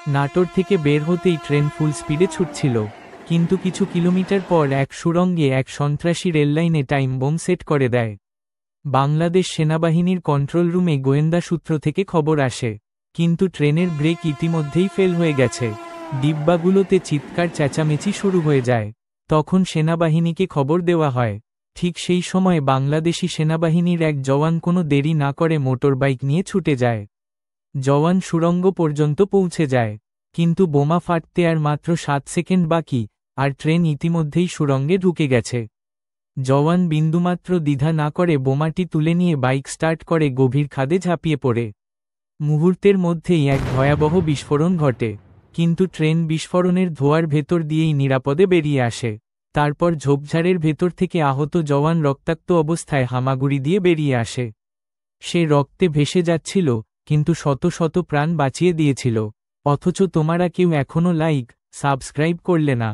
নাটোর থেকে বের হতেই ট্রেন ফুল স্পিডে ছুটছিল, কিন্তু কিছু কিলোমিটার পর এক সুড়ঙ্গে এক সন্ত্রাসী রেললাইনে টাইম বোম সেট করে দেয়। বাংলাদেশ সেনাবাহিনীর কন্ট্রোল রুমে গোয়েন্দা সূত্র থেকে খবর আসে, কিন্তু ট্রেনের ব্রেক ইতিমধ্যেই ফেল হয়ে গেছে। ডিব্বাগুলোতে চিৎকার চেঁচামেচি শুরু হয়ে যায়। তখন সেনাবাহিনীকে খবর দেওয়া হয়। ঠিক সেই সময় বাংলাদেশি সেনাবাহিনীর এক জওয়ান কোনো দেরি না করে মোটরবাইক নিয়ে ছুটে যায়। জওয়ান সুড়ঙ্গ পর্যন্ত পৌঁছে যায়, কিন্তু বোমা ফাটতে আর মাত্র 7 সেকেন্ড বাকি, আর ট্রেন ইতিমধ্যেই সুড়ঙ্গে ঢুকে গেছে। জওয়ান বিন্দুমাত্র দ্বিধা না করে বোমাটি তুলে নিয়ে বাইক স্টার্ট করে গভীর খাদে ঝাঁপিয়ে পড়ে। মুহূর্তের মধ্যেই এক ভয়াবহ বিস্ফোরণ ঘটে, কিন্তু ট্রেন বিস্ফোরণের ধোঁয়ার ভেতর দিয়েই নিরাপদে বেরিয়ে আসে। তারপর ঝোপঝাড়ের ভেতর থেকে আহত জওয়ান রক্তাক্ত অবস্থায় হামাগুড়ি দিয়ে বেরিয়ে আসে। সে রক্তে ভেসে যাচ্ছিল, কিন্তু শত শত প্রাণ বাঁচিয়ে দিয়েছিল। অথচ তোমরা কেউ এখনো লাইক, সাবস্ক্রাইব করলে না।